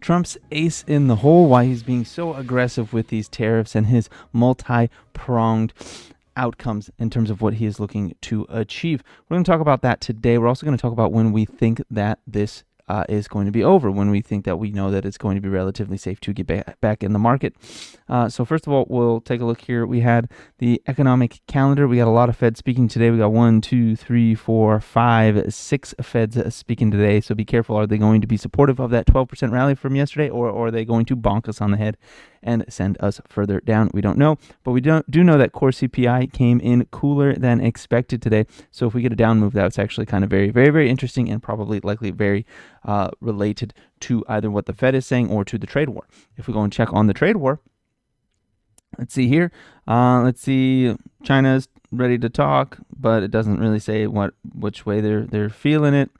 Trump's ace in the hole, why he's being so aggressive with these tariffs and his multi-pronged outcomes in terms of what he is looking to achieve. We're going to talk about that today. We're also going to talk about when we think that this is going to be over, when we think that we know that it's going to be relatively safe to get back in the market. So first of all, we'll take a look here. We had the economic calendar. We got a lot of Feds speaking today. We got 1, 2, 3, 4, 5, 6 Feds speaking today. So be careful. Are they going to be supportive of that 12% rally from yesterday, or are they going to bonk us on the head and send us further down? We don't know, but we do know that core CPI came in cooler than expected today. So if we get a down move, that's actually kind of very, very, very interesting and probably likely very related to either what the Fed is saying or to the trade war. If we go and check on the trade war, let's see here. Let's see. China's ready to talk, but it doesn't really say which way they're feeling it.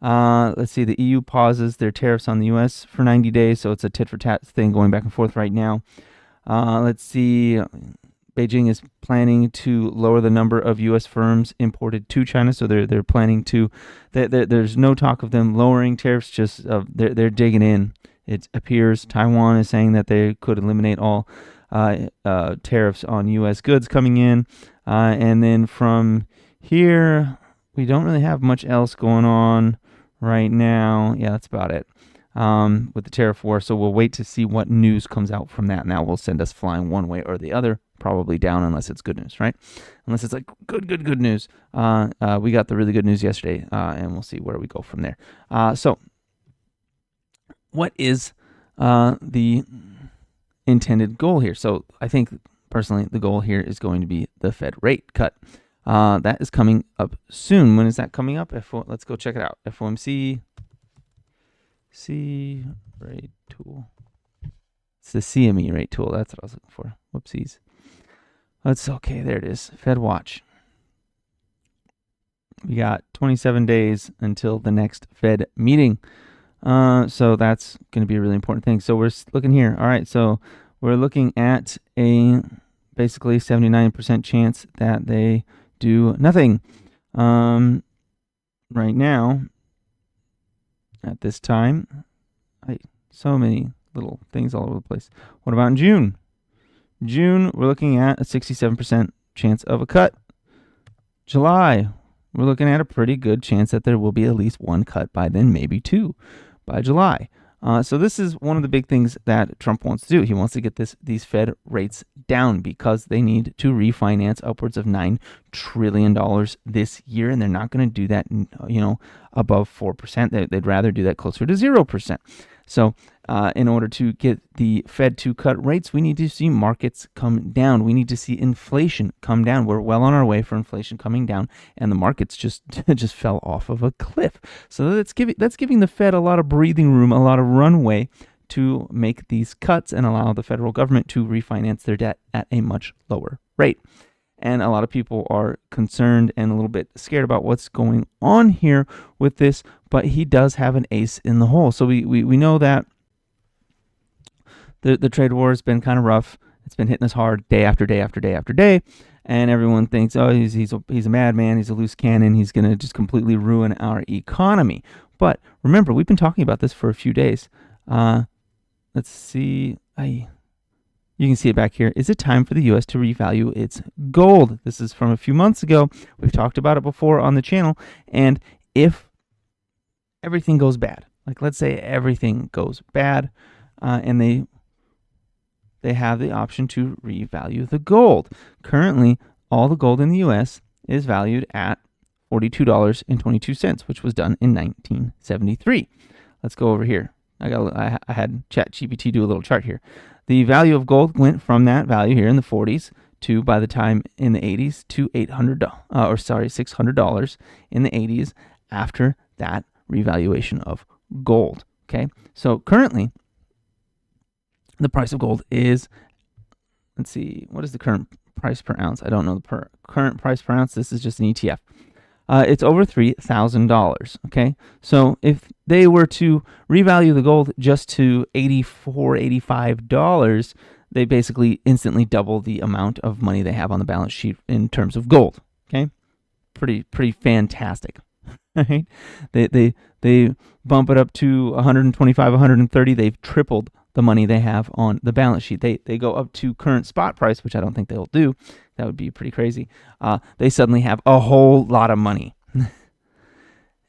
Let's see. The EU pauses their tariffs on the U.S. for 90 days, so it's a tit for tat thing going back and forth right now. Let's see. Beijing is planning to lower the number of U.S. firms imported to China, so they're planning to. There's no talk of them lowering tariffs. Just they're digging in. It appears Taiwan is saying that they could eliminate all tariffs on U.S. goods coming in, and then from here we don't really have much else going on right now. Yeah, that's about it with the tariff war. So we'll wait to see what news comes out from that, and that will send us flying one way or the other. Probably down unless it's good news, right? Unless it's like good news. We got the really good news yesterday, and we'll see where we go from there. So what is the intended goal here? So I think personally the goal here is going to be the Fed rate cut. That is coming up soon. When is that coming up? Let's go check it out. FOMC rate tool. It's the CME rate tool. That's what I was looking for. Whoopsies. That's okay. There it is. Fed Watch. We got 27 days until the next Fed meeting. So that's going to be a really important thing. So we're looking here. All right. So we're looking at a basically 79% chance that they do nothing. Right now, at this time, so many little things all over the place. What about in June? June, we're looking at a 67% chance of a cut. July, we're looking at a pretty good chance that there will be at least one cut by then, maybe two by July. So this is one of the big things that Trump wants to do. He wants to get these Fed rates down because they need to refinance upwards of $9 trillion this year, and they're not going to do that, above 4%. They'd rather do that closer to 0%. So in order to get the Fed to cut rates, we need to see markets come down. We need to see inflation come down. We're well on our way for inflation coming down, and the markets just fell off of a cliff. So that's giving the Fed a lot of breathing room, a lot of runway to make these cuts and allow the federal government to refinance their debt at a much lower rate. And a lot of people are concerned and a little bit scared about what's going on here with this, but he does have an ace in the hole. So we know that the trade war has been kind of rough. It's been hitting us hard day after day after day after day, and everyone thinks, oh, he's a madman, he's a loose cannon, he's going to just completely ruin our economy. But remember, we've been talking about this for a few days. Let's see. You can see it back here. Is it time for the U.S. to revalue its gold? This is from a few months ago. We've talked about it before on the channel. And if everything goes bad, like let's say everything goes bad, and they have the option to revalue the gold. Currently, all the gold in the U.S. is valued at $42.22, which was done in 1973. Let's go over here. I had ChatGPT do a little chart here. The value of gold went from that value here in the 40s to, by the time in the 80s, to $600 in the 80s after that revaluation of gold. Okay, so currently the price of gold is, let's see, what is the current price per ounce? I don't know the current price per ounce. This is just an ETF. It's over $3,000. Okay, so if they were to revalue the gold just to $84, $85, they basically instantly double the amount of money they have on the balance sheet in terms of gold. Okay, pretty fantastic. Right? They bump it up to 125, 130. They've tripled the money they have on the balance sheet. They go up to current spot price, which I don't think they'll do. That would be pretty crazy. They suddenly have a whole lot of money.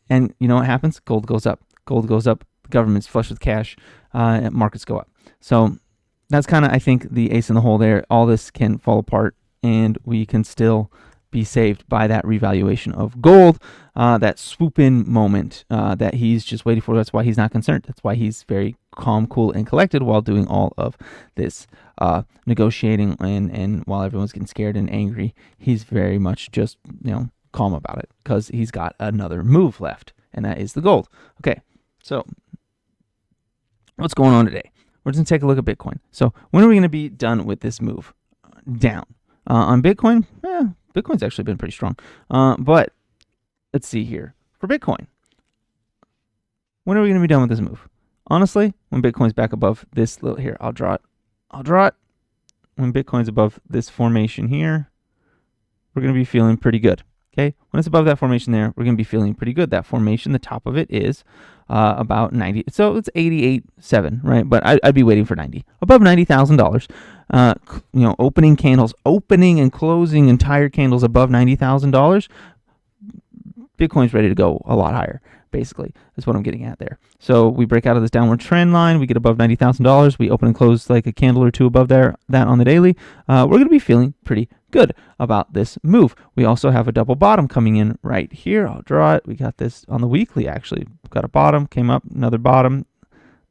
And you know what happens? Gold goes up. Gold goes up. The government's flush with cash. And markets go up. So that's kind of, I think, the ace in the hole there. All this can fall apart, and we can still be saved by that revaluation of gold, that swoop-in moment that he's just waiting for. That's why he's not concerned. That's why he's very calm, cool, and collected while doing all of this negotiating, and while everyone's getting scared and angry, he's very much just, calm about it because he's got another move left, and that is the gold. Okay, so what's going on today? We're just going to take a look at Bitcoin. So when are we going to be done with this move down? On Bitcoin, Bitcoin's actually been pretty strong. But let's see here. For Bitcoin, when are we going to be done with this move? Honestly, when Bitcoin's back above this little here, I'll draw it. When Bitcoin's above this formation here, we're going to be feeling pretty good. Okay, when it's above that formation there, we're going to be feeling pretty good. That formation, the top of it is about 90. So it's 88.7, right? But I'd be waiting for 90. Above $90,000. Opening candles, opening and closing entire candles above $90,000. Bitcoin's ready to go a lot higher, basically. That's what I'm getting at there. So we break out of this downward trend line. We get above $90,000. We open and close like a candle or two above that on the daily. We're going to be feeling pretty good about this move. We also have a double bottom coming in right here. I'll draw it. We got this on the weekly, actually. Got a bottom, came up, another bottom.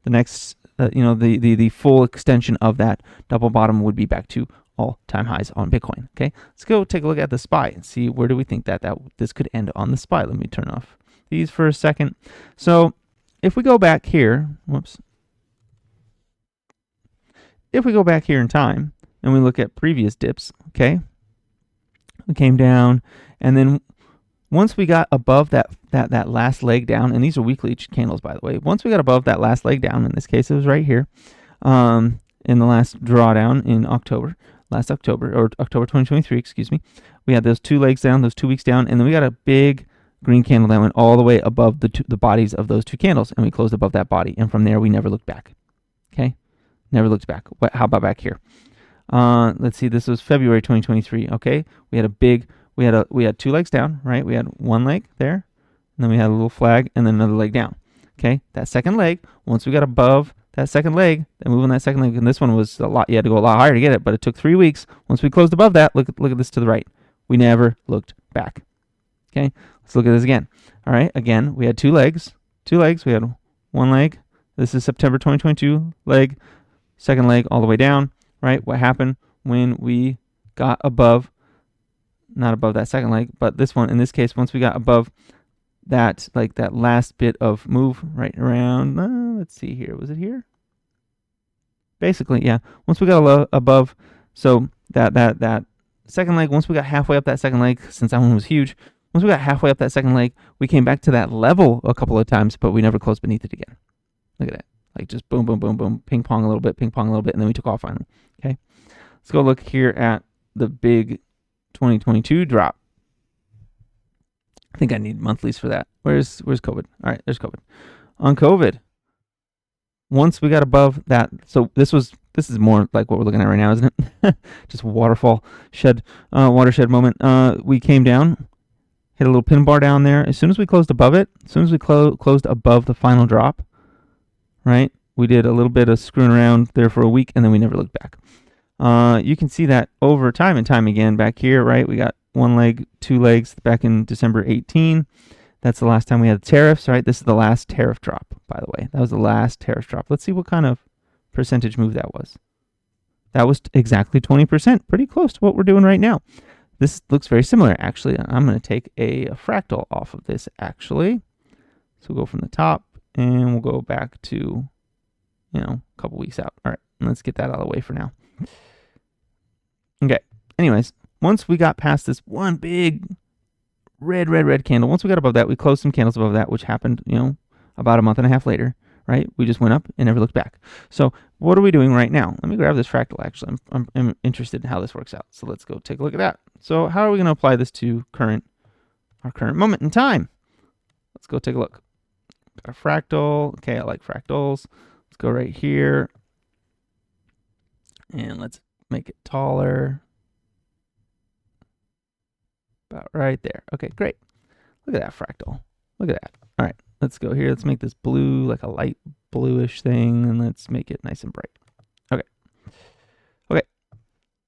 The next, the full extension of that double bottom would be back to all-time highs on Bitcoin. Okay, let's go take a look at the SPY and see where do we think that this could end on the SPY. Let me turn off these for a second. So if we go back here, if we go back here in time and we look at previous dips, okay, we came down, and then once we got above that last leg down, and these are weekly candles, by the way. Once we got above that last leg down, in this case it was right here, in the last drawdown in last October 2023, excuse me, we had those two legs down, those 2 weeks down, and then we got a big green candle that went all the way above the bodies of those two candles, and we closed above that body, and from there we never looked back. Okay, never looked back. How about back here? Let's see, this was February 2023. Okay, we had two legs down, right? We had one leg there, and then we had a little flag, and then another leg down. Okay, that second leg, once we got above that second leg, then moving that second leg, and this one was a lot, you had to go a lot higher to get it, but it took 3 weeks. Once we closed above that, look at this to the right. We never looked back. Okay, let's look at this again. All right, again, we had two legs. We had one leg. This is September 2022 leg, second leg all the way down, right? What happened when we got above, not above that second leg, but this one, in this case, once we got above that, like that last bit of move right around, let's see here, was it here? Basically, yeah, once we got above, so that second leg, once we got halfway up that second leg, since that one was huge, once we got halfway up that second leg, we came back to that level a couple of times, but we never closed beneath it again. Look at that. Like just boom, boom, boom, boom, ping pong a little bit, and then we took off finally. Okay. Let's go look here at the big 2022 drop. I think I need monthlies for that. Where's COVID? All right, there's COVID. On COVID, once we got above that, so this is more like what we're looking at right now, isn't it? Just watershed moment. We came down, hit a little pin bar down there. As soon as we closed above it, as soon as we closed above the final drop, right, we did a little bit of screwing around there for a week, and then we never looked back. You can see that over time and time again back here, right? We got one leg, two legs back in December 18. That's the last time we had tariffs, right? This is the last tariff drop, by the way. That was the last tariff drop. Let's see what kind of percentage move that was. That was exactly 20%, pretty close to what we're doing right now. This looks very similar, actually. I'm going to take a fractal off of this, actually. So we'll go from the top, and we'll go back to, a couple weeks out. All right, let's get that out of the way for now. Okay, anyways, once we got past this one big red candle, once we got above that, we closed some candles above that, which happened, about a month and a half later, right? We just went up and never looked back. So what are we doing right now? Let me grab this fractal, actually. I'm interested in how this works out. So let's go take a look at that. So how are we going to apply this to our current moment in time? Let's go take a look. Got a fractal. Okay, I like fractals. Let's go right here. And let's make it taller. About right there. Okay, great. Look at that fractal. Look at that. All right, let's go here. Let's make this blue, like a light bluish thing, and let's make it nice and bright. Okay. Okay.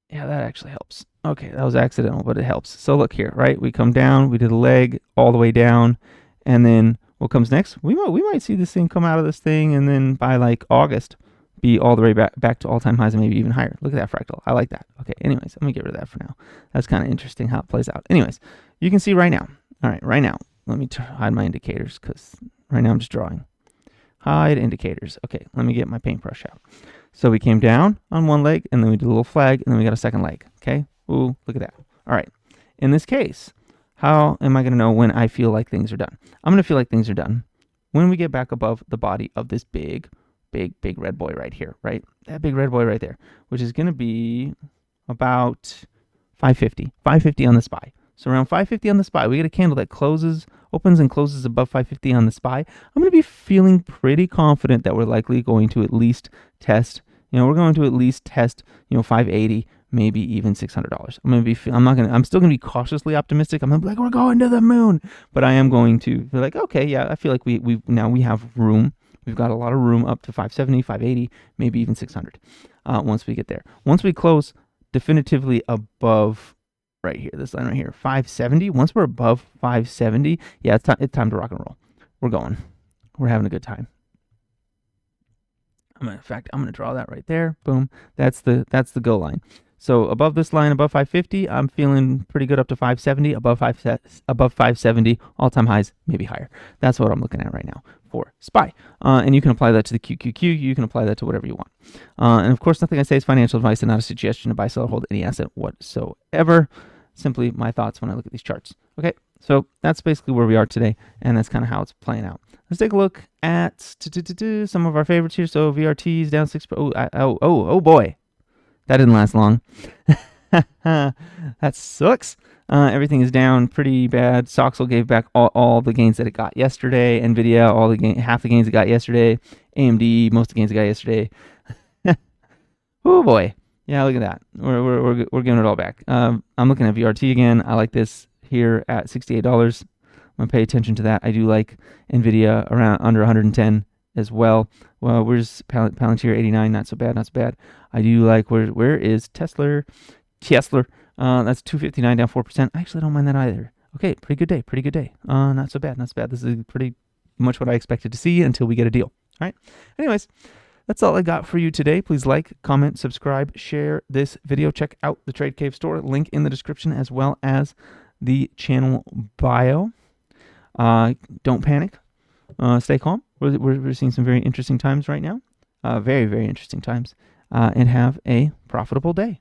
Yeah, that actually helps. Okay, that was accidental, but it helps. So look here, right? We come down, we did a leg all the way down, and then what comes next? We might see this thing come out of this thing, and then by like August, be all the way back to all-time highs and maybe even higher. Look at that fractal. I like that. Okay, anyways, let me get rid of that for now. That's kind of interesting how it plays out. Anyways, you can see right now. All right, right now. Let me hide my indicators because right now I'm just drawing. Hide indicators. Okay, let me get my paintbrush out. So we came down on one leg, and then we did a little flag, and then we got a second leg. Okay? Ooh, look at that. All right. In this case, how am I going to know when I feel like things are done? I'm going to feel like things are done when we get back above the body of this big red boy right here, right? That big red boy right there, which is going to be about 550 on the SPY. So around 550 on the SPY, we get a candle that opens and closes above 550 on the SPY. I'm going to be feeling pretty confident that we're likely going to at least test, we're going to at least test, 580, maybe even $600. I'm still going to be cautiously optimistic. I'm going to be like, we're going to the moon, but I am going to be like, okay, yeah, I feel like we have room. We've got a lot of room up to 570, 580, maybe even 600 once we get there. Once we close definitively above right here, this line right here, 570. Once we're above 570, yeah, it's time to rock and roll. We're going. We're having a good time. In fact, I'm going to draw that right there. Boom. That's the go line. So above this line, above 550, I'm feeling pretty good up to 570. Above 570, all-time highs, maybe higher. That's what I'm looking at right now for SPY. And you can apply that to the QQQ. You can apply that to whatever you want. And of course, nothing I say is financial advice and not a suggestion to buy, sell, or hold any asset whatsoever. Simply my thoughts when I look at these charts. Okay, so that's basically where we are today, and that's kind of how it's playing out. Let's take a look at some of our favorites here. So VRT's down 6. Oh boy. That didn't last long. That sucks. Everything is down pretty bad. Soxel gave back all the gains that it got yesterday. NVIDIA, half the gains it got yesterday. AMD, most of the gains it got yesterday. Oh boy. Yeah, look at that. We're giving it all back. I'm looking at VRT again. I like this here at $68. I'm going to pay attention to that. I do like NVIDIA around under 110 as well. Well, where's Palantir 89? Not so bad, not so bad. I do like where is Tesla? That's 259 down 4%. I actually don't mind that either. Okay, pretty good day. Not so bad, not so bad. This is pretty much what I expected to see until we get a deal. All right. Anyways, that's all I got for you today. Please like, comment, subscribe, share this video. Check out the Trade Cave store. Link in the description as well as the channel bio. Don't panic. Stay calm. We're seeing some very interesting times right now. Very, very interesting times. And have a profitable day.